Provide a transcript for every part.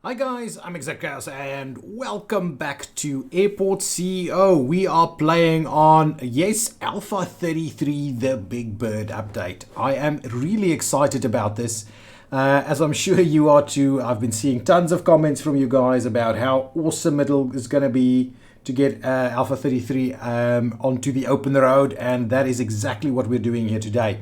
Hi guys, I'm ExactChaos and welcome back to Airport CEO. We are playing on, yes, Alpha 33, the Big Bird update. I am really excited about this, as I'm sure you are too. I've been seeing tons of comments from you guys about how awesome it is going to be to get Alpha 33 onto the open road, and that is exactly what we're doing here today.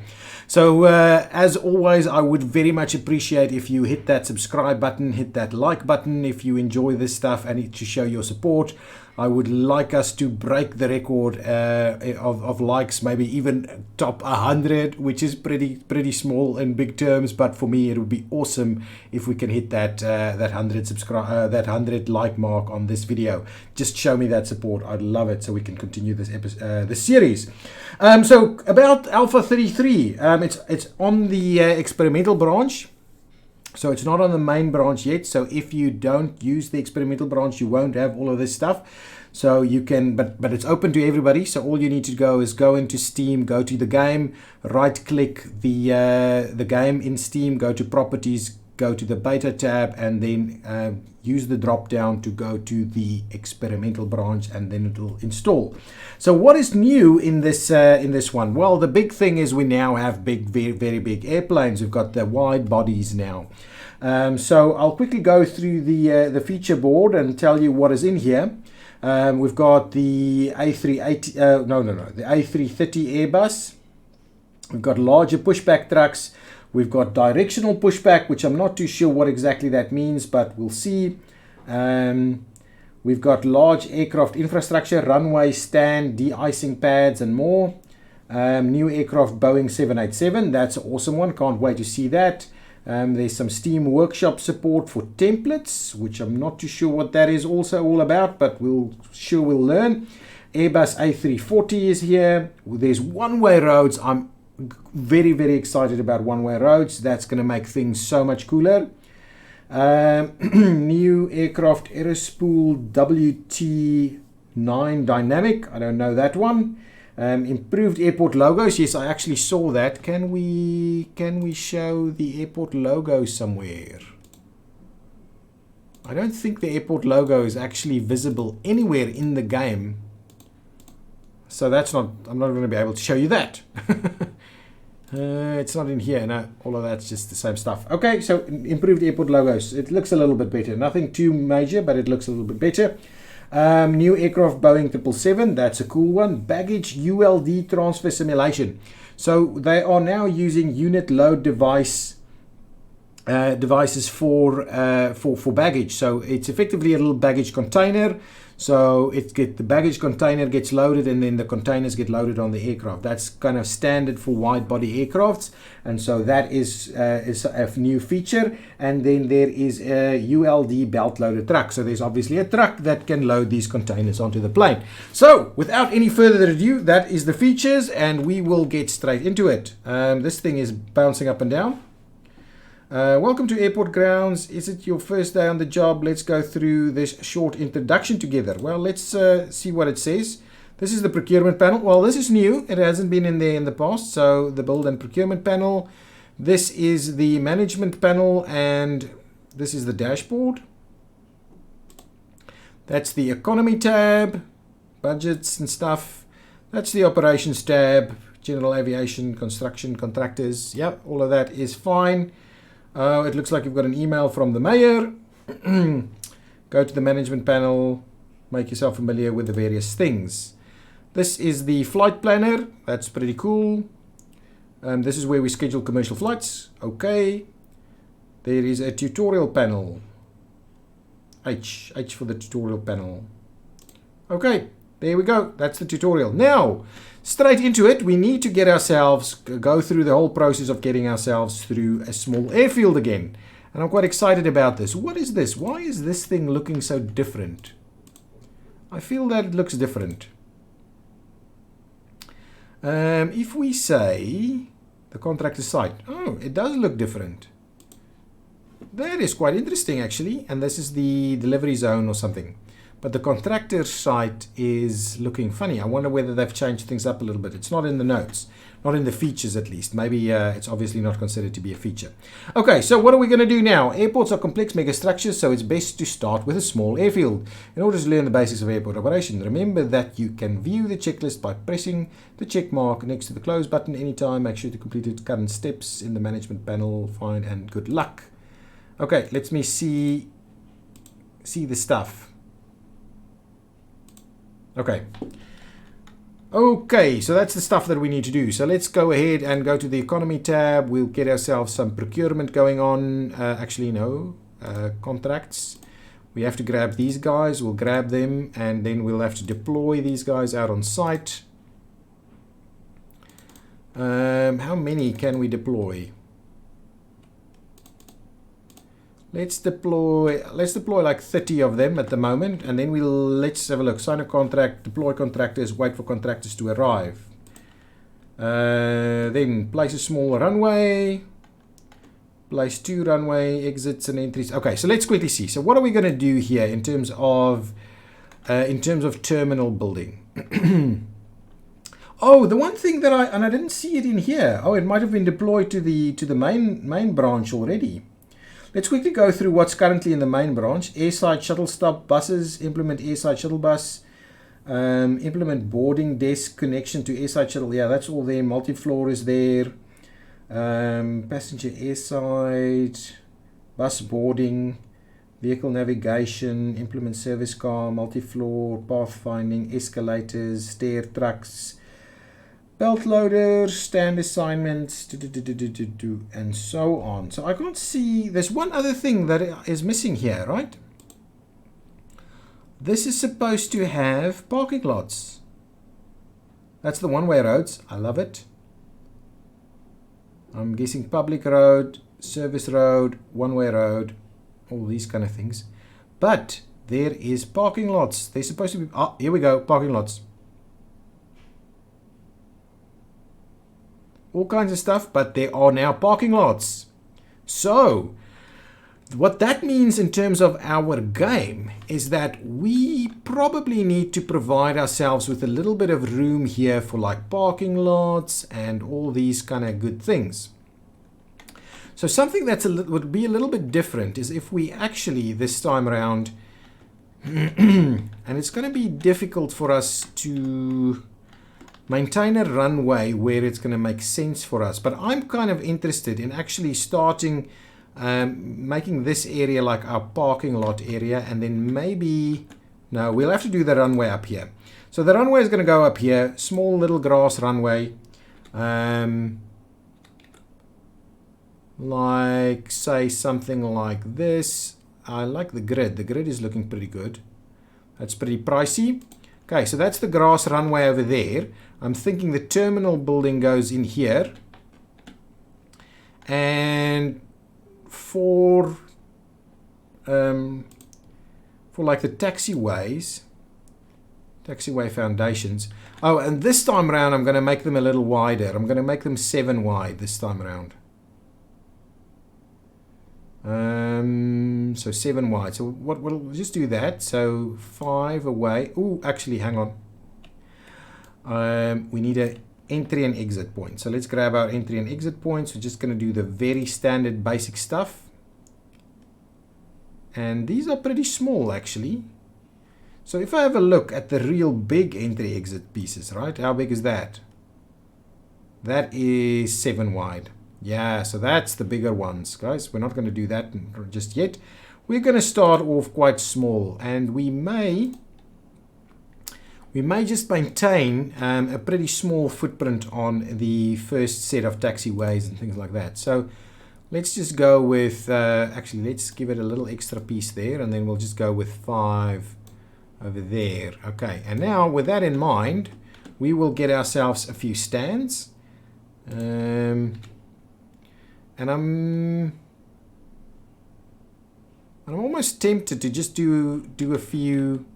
So as always, I would very much appreciate if you hit that subscribe button, hit that like button if you enjoy this stuff and to show your support. I would like us to break the record of likes, maybe even top 100, which is pretty small in big terms, but for me it would be awesome if we can hit that 100 like mark on this video. Just show me that support. I'd love it, so we can continue this this series. So about Alpha 33, it's on the experimental branch. So it's not on the main branch yet. So if you don't use the experimental branch, you won't have all of this stuff. So you can, but it's open to everybody. So all you need to go is go into Steam, go to the game, right click the game in Steam, go to properties, go to the beta tab, and then use the drop down to go to the experimental branch, and then it will install. So what is new in this one? Well, the big thing is we now have very big airplanes. We've got the wide bodies now. So I'll quickly go through the feature board and tell you what is in here. We've got the A380, the A330 Airbus. We've got larger pushback trucks. We've got directional pushback, which I'm not too sure what exactly that means, but we'll see. We've got large aircraft infrastructure, runway, stand, de-icing pads, and more. New aircraft Boeing 787. That's an awesome one. Can't wait to see that. There's some Steam Workshop support for templates, which I'm not too sure what that is also all about, but we'll learn. Airbus A340 is here. There's one-way roads. I'm very excited about one-way roads. That's going to make things so much cooler. New aircraft Aerospool WT9 dynamic. I don't know that one. Improved airport logos. Yes, I actually saw that. Can we show the airport logo somewhere? I don't think the airport logo is actually visible anywhere in the game. So that's not, I'm not going to be able to show you that. It's not in here. No, all of that's just the same stuff. Okay, so improved airport logos. It looks a little bit better. Nothing too major, but it looks a little bit better. New aircraft Boeing 777. That's a cool one. Baggage ULD transfer simulation. So they are now using unit load devices for baggage. So it's effectively a little baggage container. So the baggage container gets loaded, and then the containers get loaded on the aircraft. That's kind of standard for wide body aircrafts, and so that is a new feature. And then there is a ULD belt loaded truck. So there's obviously a truck that can load these containers onto the plane. So without any further ado, that is the features, and we will get straight into it. This thing is bouncing up and down. Welcome to Airport Grounds. Is it your first day on the job? Let's go through this short introduction together. Well, let's see what it says. This is the procurement panel. Well, this is new. It hasn't been in there in the past. So the build and procurement panel. This is the management panel, and this is the dashboard. That's the economy tab, budgets and stuff. That's the operations tab, general aviation, construction, contractors. Yep, all of that is fine. It looks like you've got an email from the mayor. Go to the management panel, make yourself familiar with the various things. This is the flight planner. That's pretty cool. This is where we schedule commercial flights. Okay. There is a tutorial panel. H for the tutorial panel. Okay, there we go. That's the tutorial. Now, straight into it, we need to go through the whole process of getting ourselves through a small airfield again. And I'm quite excited about this. What is this? Why is this thing looking so different? I feel that it looks different. If we say the contractor site, oh, it does look different. That is quite interesting actually. And this is the delivery zone or something. but the contractor site is looking funny. I wonder whether they've changed things up a little bit. It's not in the notes, not in the features at least. Maybe it's obviously not considered to be a feature. Okay, so what are we going to do now? Airports are complex megastructures, so it's best to start with a small airfield. In order to learn the basics of airport operation, remember that you can view the checklist by pressing the check mark next to the close button anytime. Make sure to complete the current steps in the management panel. Fine and good luck. Okay, let me see the stuff. Okay, so that's the stuff that we need to do. So let's go ahead and go to the economy tab. We'll get ourselves some procurement going on. Actually, no, contracts. We have to grab these guys. We'll grab them, and then we'll have to deploy these guys out on site. How many can we deploy? Let's deploy like 30 of them at the moment, and then let's have a look. Sign a contract, deploy contractors, wait for contractors to arrive. Then place a small runway, place 2 runway exits and entries. Okay, so let's quickly see. So what are we going to do here in terms of terminal building? Oh, the one thing that I didn't see it in here. Oh, it might have been deployed to the main branch already. Let's quickly go through what's currently in the main branch. Airside shuttle stop buses, implement airside shuttle bus, implement boarding desk connection to airside shuttle. Yeah, that's all there. Multi-floor is there. Passenger airside, bus boarding, vehicle navigation, implement service car, multi-floor, pathfinding, escalators, stair trucks, belt loaders, stand assignments, and so on. So I can't see. There's one other thing that is missing here, right? This is supposed to have parking lots. That's the one-way roads. I love it. I'm guessing public road, service road, one-way road, all these kind of things. But there is parking lots. They're supposed to be. Oh, here we go. Parking lots. All kinds of stuff, but there are now parking lots. So what that means in terms of our game is that we probably need to provide ourselves with a little bit of room here for like parking lots and all these kind of good things. So something that's would be a little bit different is if we actually this time around and it's going to be difficult for us to maintain a runway where it's going to make sense for us. But I'm kind of interested in actually starting making this area like our parking lot area, and then maybe, no, we'll have to do the runway up here. So the runway is going to go up here, small little grass runway, like say something like this. I like the grid. The grid is looking pretty good. That's pretty pricey. Okay, so that's the grass runway over there. I'm thinking the terminal building goes in here. And for like the taxiway foundations. Oh, and this time around I'm going to make them a little wider. I'm going to make them 7 wide this time around. So 7 wide. So we'll just do that. So 5 away. Oh, actually, hang on. We need an entry and exit point. So let's grab our entry and exit points. We're just going to do the very standard basic stuff. And these are pretty small, actually. So if I have a look at the real big entry exit pieces, right? How big is that? That is 7 wide. Yeah, so that's the bigger ones, guys. We're not going to do that just yet. We're going to start off quite small, and we may just maintain a pretty small footprint on the first set of taxiways and things like that. So let's just go with, actually, let's give it a little extra piece there, and then we'll just go with 5 over there. Okay, and now with that in mind, we will get ourselves a few stands. And I'm almost tempted to just do a few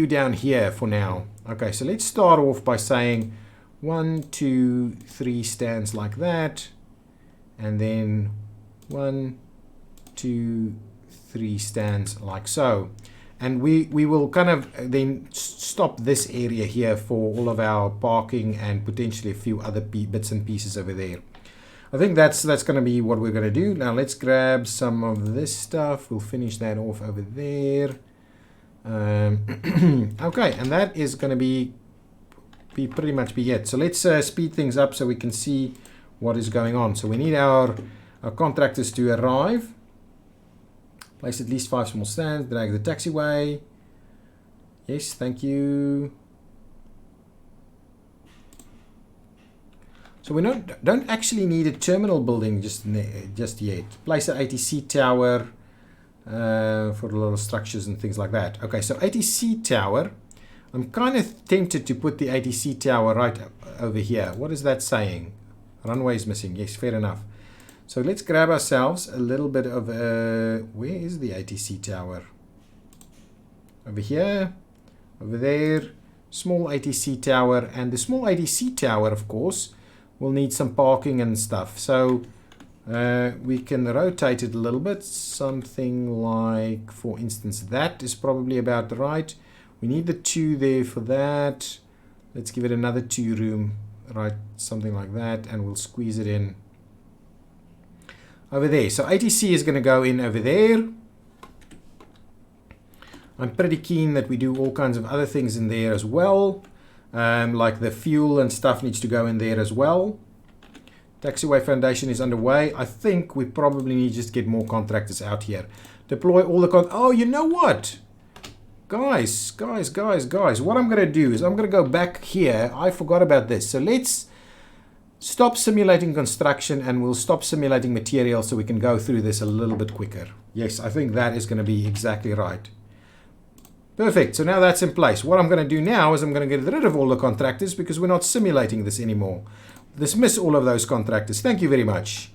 down here for now. Okay, so let's start off by saying 1, 2, 3 stands like that, and then 1, 2, 3 stands like so. And we will kind of then stop this area here for all of our parking and potentially a few other bits and pieces over there. I think that's going to be what we're going to do. Now let's grab some of this stuff. We'll finish that off over there. Okay, and that is going to be pretty much be it. So let's speed things up so we can see what is going on. So we need our contractors to arrive. Place at least 5 small stands. Drag the taxiway. Yes, thank you. So we don't actually need a terminal building just yet. Place an ATC tower for a lot of structures and things like that. Okay, so ATC tower. I'm kind of tempted to put the ATC tower right over here. What is that saying? Runway is missing. Yes, fair enough. So let's grab ourselves a little bit of a... Where is the ATC tower? Over here. Over there. Small ATC tower. And the small ATC tower, of course, will need some parking and stuff. So we can rotate it a little bit. Something like, for instance, that is probably about right. We need the 2 there for that. Let's give it another 2 room, right? Something like that, and we'll squeeze it in over there. So ATC is going to go in over there. I'm pretty keen that we do all kinds of other things in there as well. Like the fuel and stuff needs to go in there as well. Taxiway foundation is underway. I think we probably need to just get more contractors out here. Deploy all the oh, you know what? Guys, what I'm going to do is I'm going to go back here. I forgot about this. So let's stop simulating construction and we'll stop simulating material so we can go through this a little bit quicker. Yes, I think that is going to be exactly right. Perfect. So now that's in place. What I'm going to do now is I'm going to get rid of all the contractors because we're not simulating this anymore. Dismiss all of those contractors. Thank you very much.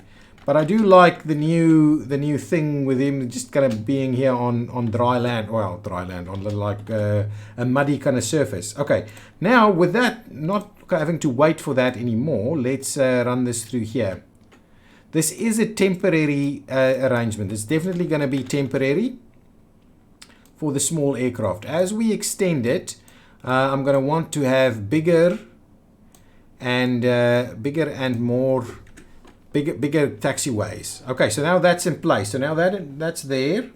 But I do like the new thing with him just kind of being here on dry land. Well, dry land, on like a muddy kind of surface. Okay, now with that, not having to wait for that anymore, let's run this through here. This is a temporary arrangement. It's definitely going to be temporary for the small aircraft. As we extend it, I'm going to want to have bigger and more... Bigger taxiways. Okay, so now that's in place. So now that's there.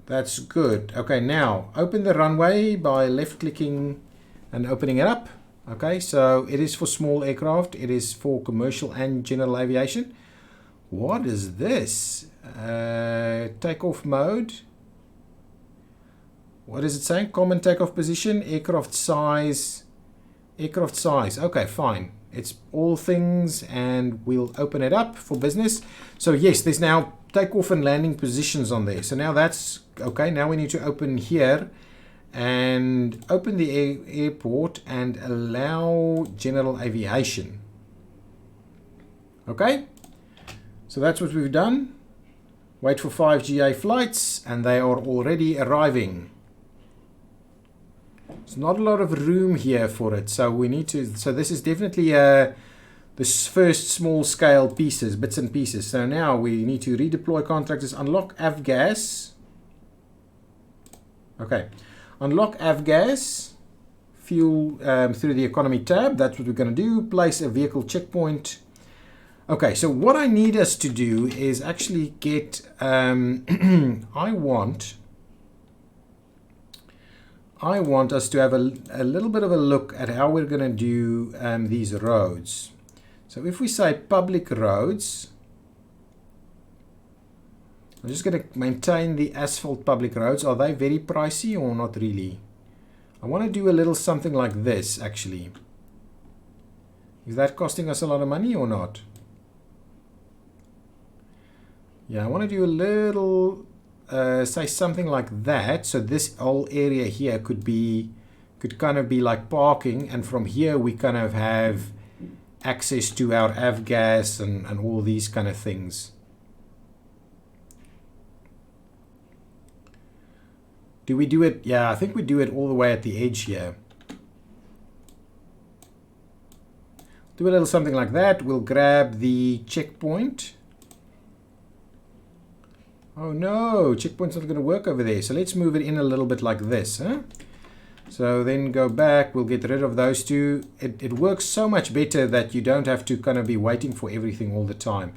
That's good. Okay, now open the runway by left clicking and opening it up. Okay, so it is for small aircraft. It is for commercial and general aviation. What is this? Takeoff mode. What is it saying? Common takeoff position, aircraft size. Aircraft size. Okay, fine. It's all things, and we'll open it up for business. So yes, there's now takeoff and landing positions on there. So now that's okay. Now we need to open here and open the airport and allow general aviation. Okay, so that's what we've done. Wait for 5 GA flights, and they are already arriving. There's not a lot of room here for it, so we need to. So this is definitely this first small scale pieces, bits and pieces. So now we need to redeploy contractors, unlock avgas. Okay, unlock avgas, fuel through the economy tab. That's what we're going to do. Place a vehicle checkpoint. Okay, so what I need us to do is actually get. I want us to have a little bit of a look at how we're going to do these roads. So if we say public roads, I'm just going to maintain the asphalt public roads. Are they very pricey or not really? I want to do a little something like this actually. Is that costing us a lot of money or not? Yeah, I want to do a little... say something like that. So this whole area here could kind of be like parking, and from here we kind of have access to our avgas and all these kind of things. Do we do it? Yeah, I think we do it all the way at the edge here. Do a little something like that. We'll grab the checkpoint. Oh no, checkpoint's not going to work over there. So let's move it in a little bit like this. Huh? So then go back, we'll get rid of those two. It works so much better that you don't have to kind of be waiting for everything all the time.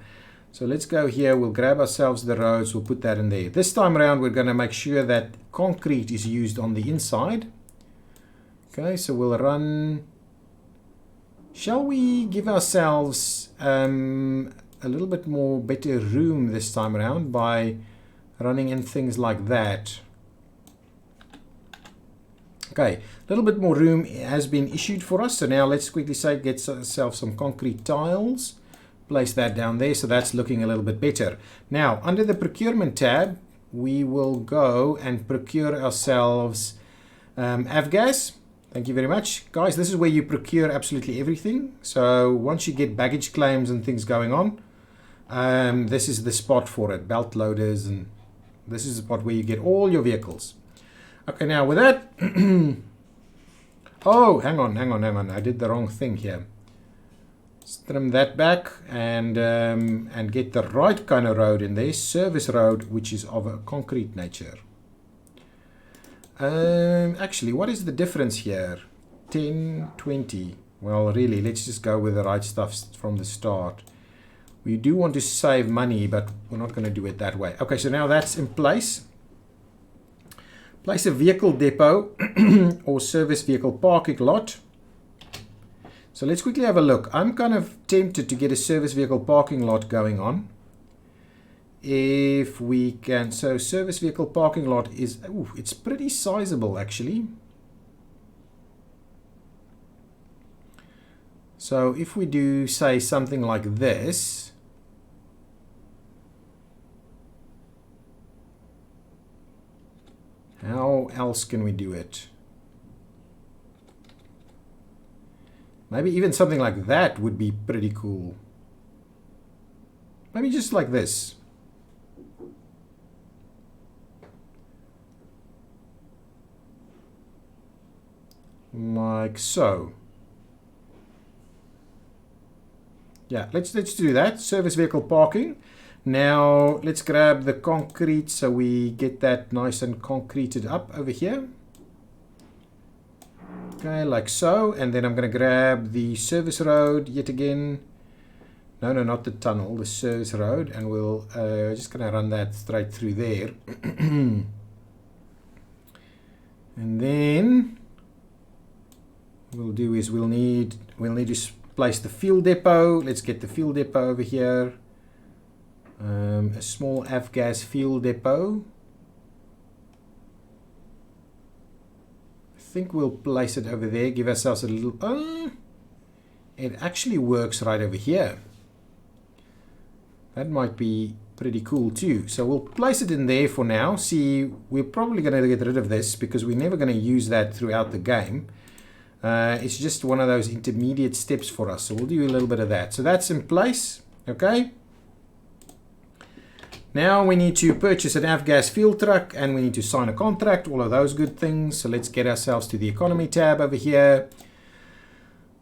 So let's go here, we'll grab ourselves the roads, we'll put that in there. This time around we're going to make sure that concrete is used on the inside. Okay, so we'll run... Shall we give ourselves a little bit more better room this time around by running in things like that? Okay, a little bit more room has been issued for us. So now let's quickly say get ourselves some concrete tiles. Place that down there. So that's looking a little bit better. Now, under the procurement tab, we will go and procure ourselves avgas. Thank you very much. Guys, this is where you procure absolutely everything. So once you get baggage claims and things going on, this is the spot for it. Belt loaders, and this is the spot where you get all your vehicles. Okay, now with that, oh, hang on, I did the wrong thing here. Let's trim that back and get the right kind of road in there, service road, which is of a concrete nature. Actually, what is the difference here? 10, 20. Well, really, let's just go with the right stuff from the start. We do want to save money, but we're not going to do it that way. Okay, so now that's in place. Place a vehicle depot or service vehicle parking lot. So let's quickly have a look. I'm kind of tempted to get a service vehicle parking lot going on. If we can, so service vehicle parking lot is, ooh, it's pretty sizable actually. So if we do say something like this, how else can we do it? Maybe even something like that would be pretty cool. Maybe just like this. Like so. Yeah, let's do that. Service vehicle parking. Now let's grab the concrete so we get that nice and concreted up over here. Okay, like so. And then I'm going to grab the service road yet again. No, not the tunnel, the service road. And we'll just going to run that straight through there. And then we'll do is we'll need to place the fuel depot. Let's get the fuel depot over here. A small avgas fuel depot. I think we'll place it over there, give ourselves a little... it actually works right over here. That might be pretty cool too. So we'll place it in there for now. See, we're probably going to get rid of this because we're never going to use that throughout the game. It's just one of those intermediate steps for us. So we'll do a little bit of that. So that's in place. Okay. Now we need to purchase an avgas fuel truck and we need to sign a contract, all of those good things. So let's get ourselves to the economy tab over here.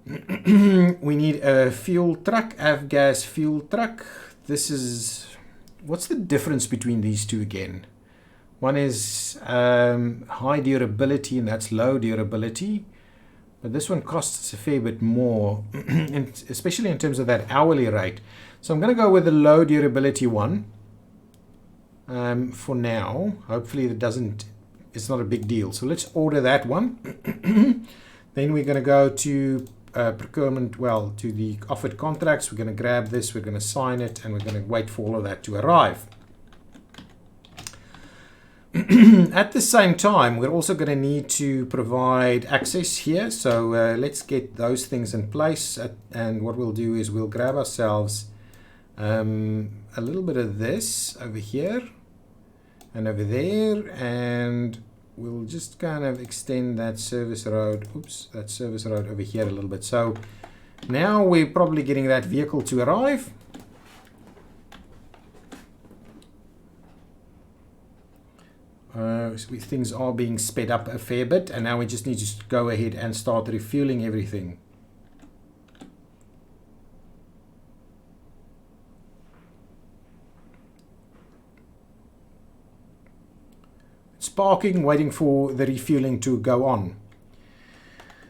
We need a fuel truck, avgas fuel truck. This is, what's the difference between these two again? One is high durability and that's low durability. But this one costs a fair bit more, and especially in terms of that hourly rate. So I'm going to go with the low durability one. For now, hopefully it's not a big deal. So let's order that one. Then we're going to go to procurement, well, to the offered contracts. We're going to grab this, we're going to sign it, and we're going to wait for all of that to arrive. At the same time, we're also going to need to provide access here. So let's get those things in place. And what we'll do is we'll grab ourselves a little bit of this over here and over there, and we'll just kind of extend that service road, that service road over here a little bit. So now we're probably getting that vehicle to arrive. Things are being sped up a fair bit, and now we just need to go ahead and start refueling everything. It's parking, waiting for the refueling to go on.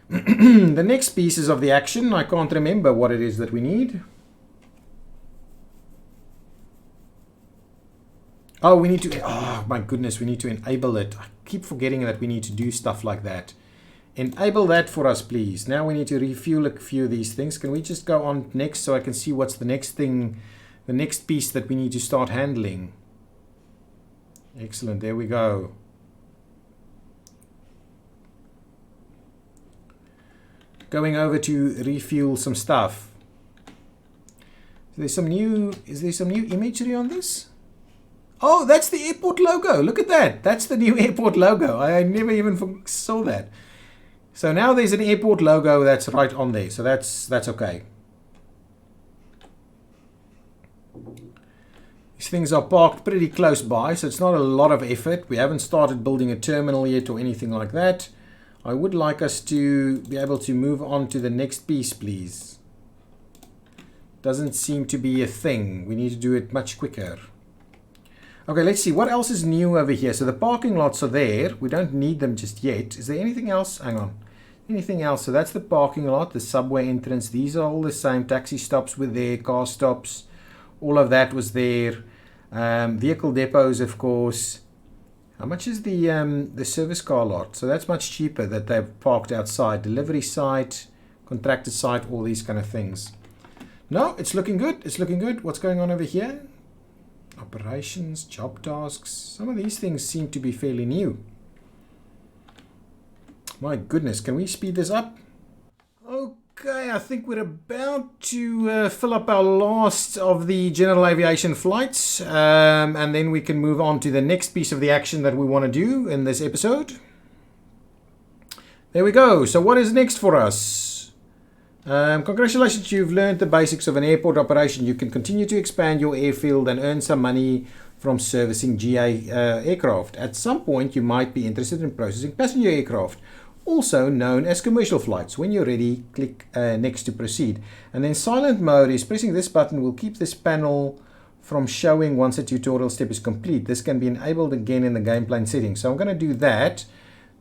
The next pieces of the action, I can't remember what it is that we need. Oh, we need to, oh my goodness, we need to enable it. I keep forgetting that we need to do stuff like that. Enable that for us, please. Now we need to refuel a few of these things. Can we just go on next so I can see what's the next thing, the next piece that we need to start handling? Excellent, there we go. Going over to refuel some stuff. Is there some new imagery on this? Oh, that's the airport logo. Look at that. That's the new airport logo. I never even saw that. So now there's an airport logo that's right on there. So that's okay. These things are parked pretty close by, so it's not a lot of effort. We haven't started building a terminal yet or anything like that. I would like us to be able to move on to the next piece, please. Doesn't seem to be a thing. We need to do it much quicker. Okay, let's see. What else is new over here? So the parking lots are there. We don't need them just yet. Is there anything else? Hang on. Anything else? So that's the parking lot, the subway entrance. These are all the same. Taxi stops were there, car stops. All of that was there. Vehicle depots, of course. How much is the service car lot? So that's much cheaper that they've parked outside. Delivery site, contractor site, all these kind of things. No, it's looking good. It's looking good. What's going on over here? Operations, job tasks. Some of these things seem to be fairly new. My goodness, can we speed this up? Okay, I think we're about to fill up our last of the general aviation flights. And then we can move on to the next piece of the action that we want to do in this episode. There we go. So what is next for us? Congratulations, you've learned the basics of an airport operation. You can continue to expand your airfield and earn some money from servicing GA aircraft. At some point, you might be interested in processing passenger aircraft, also known as commercial flights. When you're ready, click next to proceed. And then silent mode is pressing this button will keep this panel from showing once a tutorial step is complete. This can be enabled again in the game plan settings. So I'm going to do that.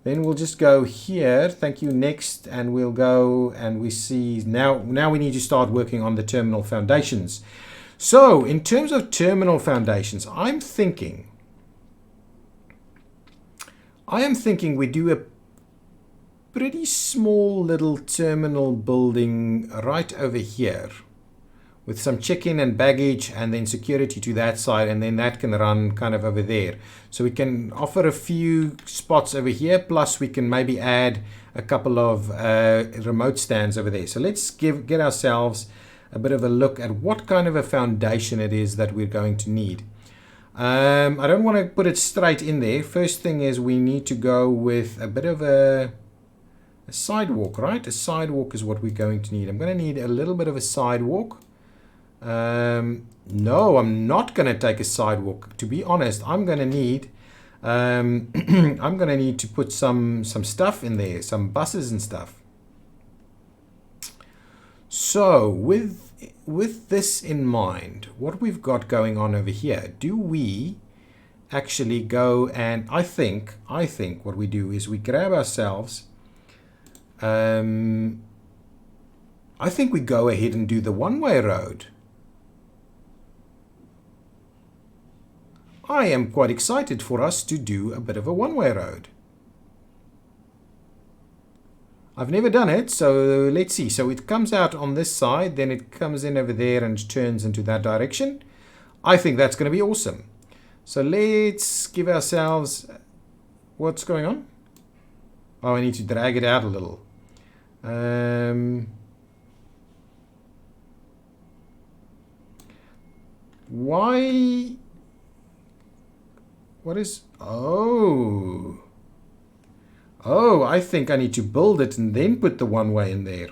Then we'll just go here, thank you, next, and we'll go and we see now we need to start working on the terminal foundations. So in terms of terminal foundations, I am thinking we do a pretty small little terminal building right over here with some check-in and baggage and then security to that side, and then that can run kind of over there. So we can offer a few spots over here, plus we can maybe add a couple of remote stands over there. So let's get ourselves a bit of a look at what kind of a foundation it is that we're going to need. I don't want to put it straight in there. First thing is we need to go with a bit of a sidewalk, right? A sidewalk is what we're going to need. I'm going to need a little bit of a sidewalk. No, I'm not going to take a sidewalk. To be honest, I'm going to need to put some stuff in there, some buses and stuff. So with this in mind, what we've got going on over here, do we actually go and I think what we do is we grab ourselves, I think we go ahead and do the one-way road. I am quite excited for us to do a bit of a one-way road. I've never done it, so let's see. So it comes out on this side, then it comes in over there and turns into that direction. I think that's going to be awesome. So let's give ourselves... What's going on? Oh, I need to drag it out a little. Why... What is... Oh, I think I need to build it and then put the one-way in there.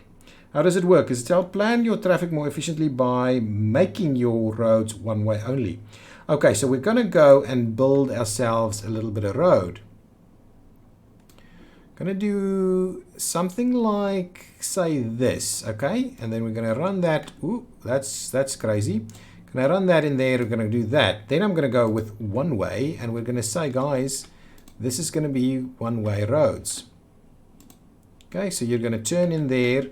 How does it work? Is it to help plan your traffic more efficiently by making your roads one-way only? Okay, so we're going to go and build ourselves a little bit of road. Going to do something like, say, this, okay? And then we're going to run that. Ooh, that's crazy. Can I run that in there? We're going to do that. Then I'm going to go with one way, and we're going to say, guys, this is going to be one-way roads. Okay, so you're going to turn in there,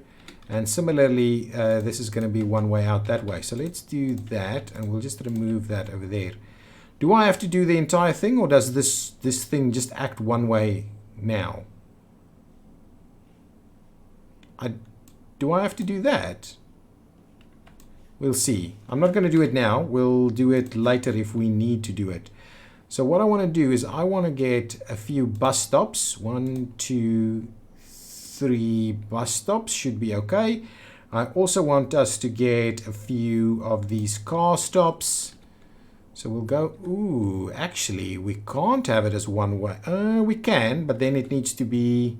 and similarly this is going to be one way out that way. So let's do that, and we'll just remove that over there. Do I have to do the entire thing, or does this thing just act one way now? Do I have to do that? We'll see. I'm not going to do it now. We'll do it later if we need to do it. So what I want to do is I want to get a few bus stops. 1, 2, 3 bus stops should be okay. I also want us to get a few of these car stops. So we'll go, ooh, actually we can't have it as one way. We can, but then it needs to be,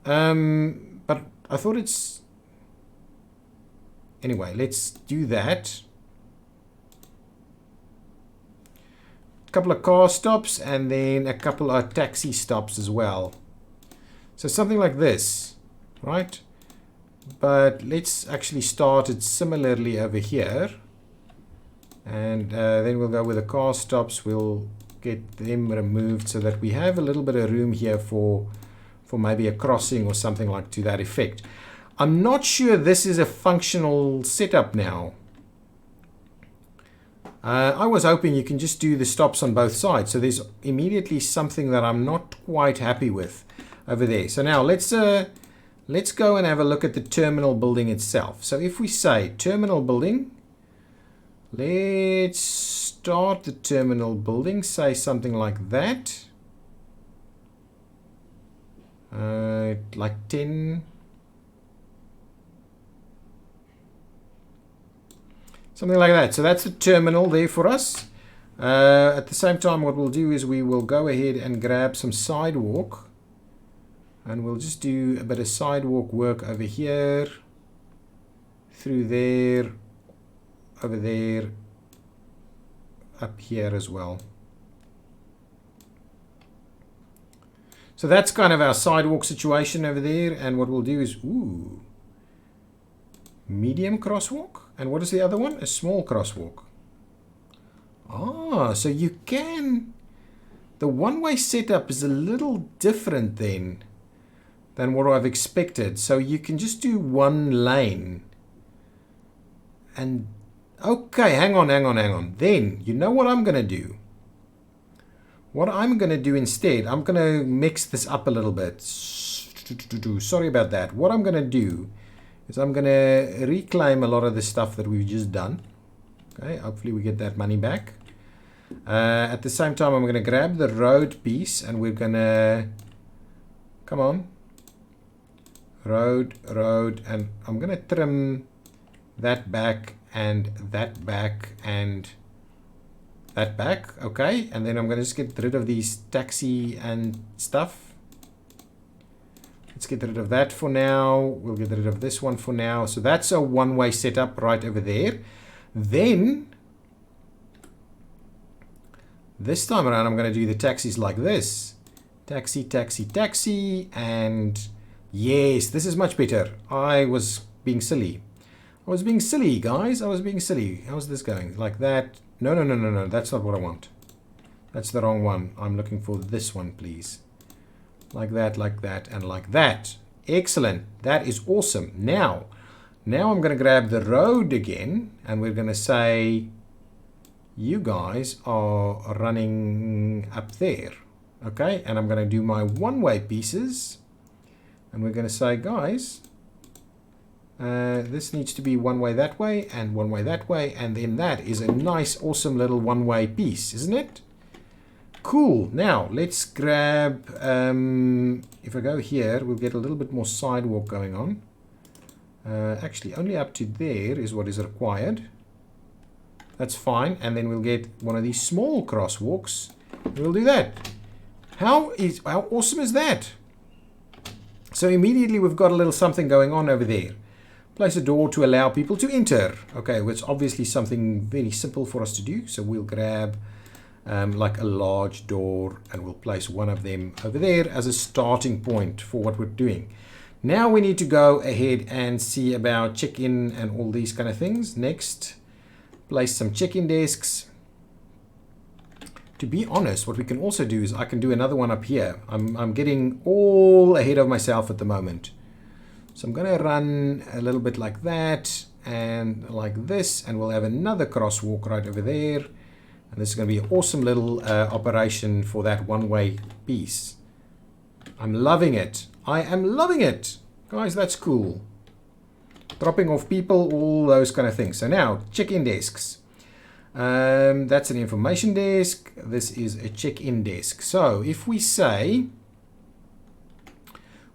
but I thought it's, anyway, let's do that. A couple of car stops and then a couple of taxi stops as well. So something like this, right? But let's actually start it similarly over here. And then we'll go with the car stops. We'll get them removed so that we have a little bit of room here for maybe a crossing or something like to that effect. I'm not sure this is a functional setup now. I was hoping you can just do the stops on both sides. So there's immediately something that I'm not quite happy with over there. So now let's go and have a look at the terminal building itself. So if we say terminal building, let's start the terminal building, say something like that. Like 10. Something like that. So that's the terminal there for us. At the same time, what we'll do is we will go ahead and grab some sidewalk. And we'll just do a bit of sidewalk work over here. Through there. Over there. Up here as well. So that's kind of our sidewalk situation over there. And what we'll do is, ooh, medium crosswalk. And what is the other one? A small crosswalk. Ah, so you can... The one-way setup is a little different then than what I've expected. So you can just do one lane. And, okay, hang on. Then, you know what I'm going to do? What I'm going to do instead, I'm going to mix this up a little bit. Sorry about that. What I'm going to do is I'm going to reclaim a lot of the stuff that we've just done. Okay, hopefully we get that money back. At the same time, I'm going to grab the road piece and we're going to, come on, road, and I'm going to trim that back and that back and that back. Okay, and then I'm going to just get rid of these taxi and stuff. Let's get rid of that for now. We'll get rid of this one for now. So that's a one-way setup right over there. Then, this time around, I'm going to do the taxis like this. Taxi, taxi, taxi. And yes, this is much better. I was being silly. I was being silly, guys. I was being silly. How's this going? Like that. No. That's not what I want. That's the wrong one. I'm looking for this one, please. Like that, and like that. Excellent. That is awesome. Now I'm going to grab the road again, and we're going to say, you guys are running up there. Okay, and I'm going to do my one-way pieces, and we're going to say, guys, this needs to be one way that way, and one way that way, and then that is a nice, awesome little one-way piece, isn't it? Cool. Now let's grab, if I go here, we'll get a little bit more sidewalk going on. Actually, only up to there is what is required. That's fine. And then we'll get one of these small crosswalks. We'll do that. How awesome is that? So immediately we've got a little something going on over there. Place a door to allow people to enter. Okay, which is obviously something very simple for us to do. So we'll grab like a large door, and we'll place one of them over there as a starting point for what we're doing. Now we need to go ahead and see about check-in and all these kind of things. Next, place some check-in desks. To be honest, what we can also do is I can do another one up here. I'm getting all ahead of myself at the moment. So I'm going to run a little bit like that and like this, and we'll have another crosswalk right over there. And this is going to be an awesome little operation for that one-way piece. I'm loving it. I am loving it. Guys, that's cool. Dropping off people, all those kind of things. So now, check-in desks. That's an information desk. This is a check-in desk. So if we say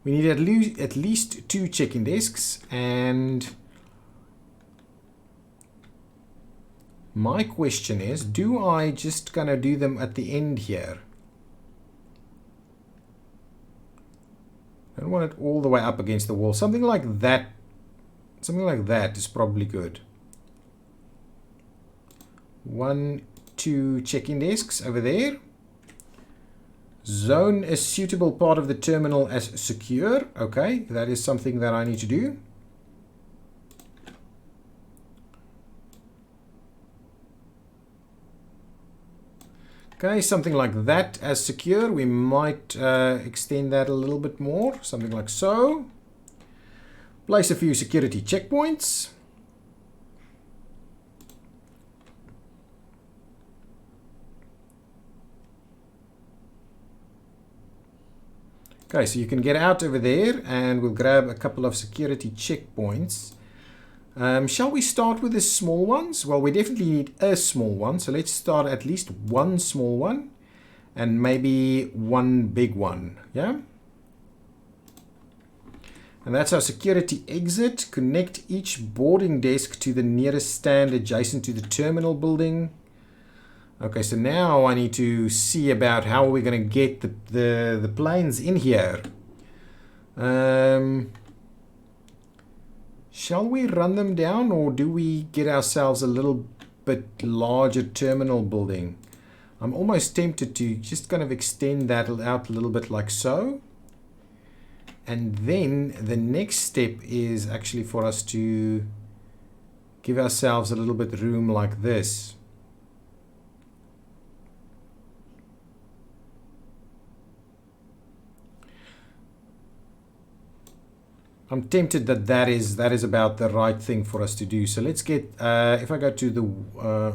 we need at least 2 check-in desks, and my question is, do I just gonna do them at the end here? I don't want it all the way up against the wall. Something like that. Something like that is probably good. 1, 2 check-in desks over there. Zone a suitable part of the terminal as secure. Okay, that is something that I need to do. Okay, something like that as secure. We might extend that a little bit more. Something like so. Place a few security checkpoints. Okay, so you can get out over there, and we'll grab a couple of security checkpoints. Shall we start with the small ones? Well, we definitely need a small one, so let's start at least 1 small one and maybe 1 big one. Yeah? And that's our security exit. Connect each boarding desk to the nearest stand adjacent to the terminal building. Okay, so now I need to see about how we're going to get the planes in here. Shall we run them down, or do we get ourselves a little bit larger terminal building? I'm almost tempted to just kind of extend that out a little bit like so. And then the next step is actually for us to give ourselves a little bit of room like this. I'm tempted that is about the right thing for us to do. So let's get, if I go to the,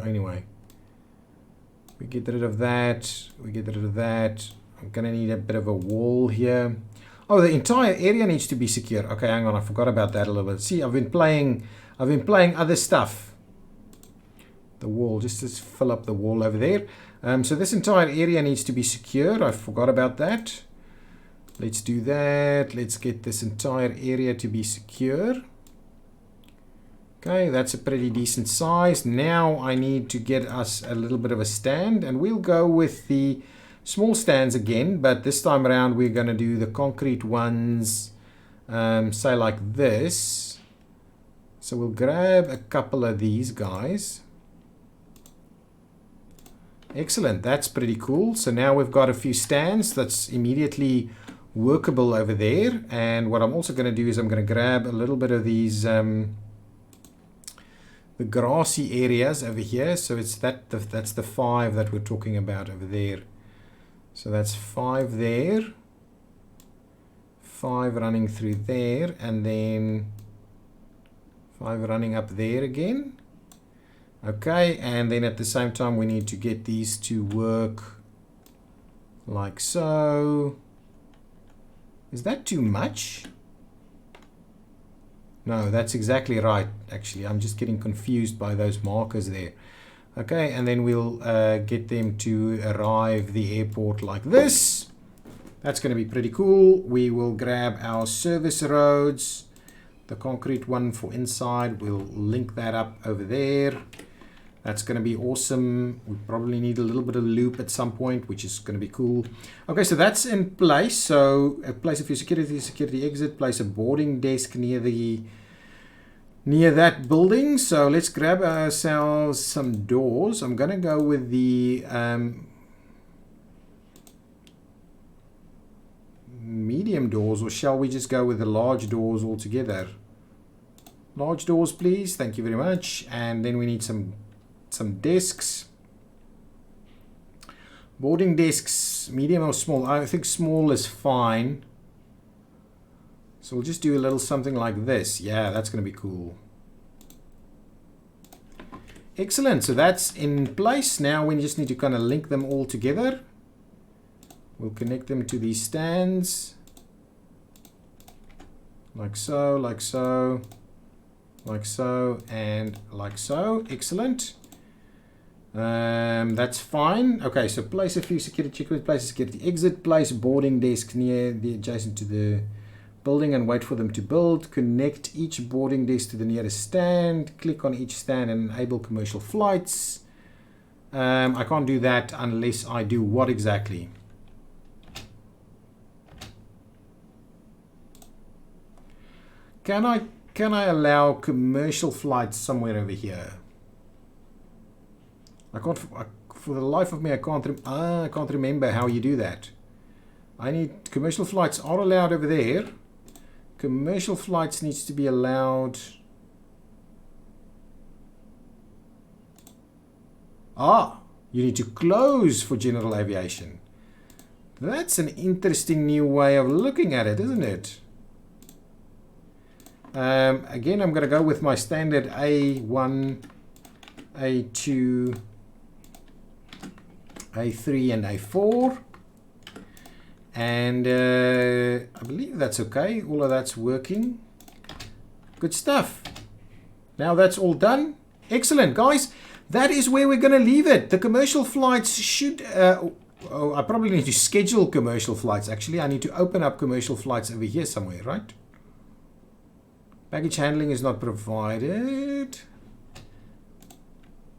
anyway, we get rid of that, we get rid of that. I'm going to need a bit of a wall here. Oh, the entire area needs to be secure. Okay, hang on, I forgot about that a little bit. See, I've been playing other stuff. The wall, just to fill up the wall over there. So this entire area needs to be secure. I forgot about that. Let's do that. Let's get this entire area to be secure. Okay, that's a pretty decent size. Now I need to get us a little bit of a stand, and we'll go with the small stands again, but this time around we're going to do the concrete ones, say like this. So we'll grab a couple of these guys. Excellent, that's pretty cool. So now we've got a few stands that's immediately workable over there. And what I'm also going to do is I'm going to grab a little bit of these the grassy areas over here. So it's that's the 5 that we're talking about over there. So that's 5 there, 5 running through there, and then 5 running up there again. Okay, and then at the same time we need to get these to work like so. Is that too much? No, that's exactly right. Actually, I'm just getting confused by those markers there. Okay, and then we'll get them to arrive the airport like this. That's going to be pretty cool. We will grab our service roads, the concrete one for inside. We'll link that up over there. That's going to be awesome. We probably need a little bit of loop at some point, which is going to be cool. Okay, so that's in place. So place a few security exit, place a boarding desk near that building. So let's grab ourselves some doors. I'm going to go with the medium doors, or shall we just go with the large doors altogether? Large doors, please. Thank you very much. And then we need some desks. Boarding desks, medium or small? I think small is fine. So we'll just do a little something like this. Yeah, that's going to be cool. Excellent. So that's in place. Now we just need to kind of link them all together. We'll connect them to these stands. Like so, like so, like so, and like so. Excellent. That's fine. Okay, so place a few security checkpoints, place a security exit, place boarding desk near the adjacent to the building and wait for them to build. Connect each boarding desk to the nearest stand. Click on each stand and enable commercial flights. I can't do that unless I do what exactly? Can I allow commercial flights somewhere over here? I can't, for the life of me, I can't remember how you do that. I need commercial flights are allowed over there. Commercial flights needs to be allowed. You need to close for general aviation. That's an interesting new way of looking at it, isn't it? Again, I'm going to go with my standard A1, A2, A3 and A4, and I believe that's okay. All of that's working. Good stuff. Now that's all done. Excellent, guys. That is where we're going to leave it. The commercial flights should I probably need to schedule commercial flights. Actually, I need to open up commercial flights over here somewhere, right? Baggage handling is not provided.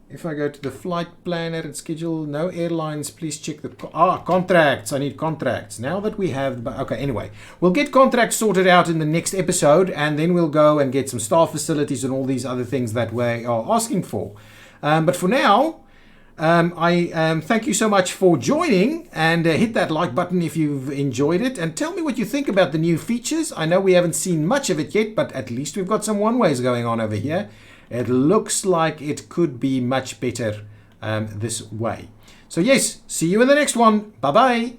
If I go to the flight planner and schedule no airlines, please check the contracts. I need contracts. Now that we have, okay, anyway, we'll get contracts sorted out in the next episode, and then we'll go and get some staff facilities and all these other things that we are asking for. But for now, I thank you so much for joining, and hit that like button if you've enjoyed it, and tell me what you think about the new features. I know we haven't seen much of it yet, but at least we've got some one-ways going on over here. It looks like it could be much better this way. So yes, see you in the next one. Bye-bye.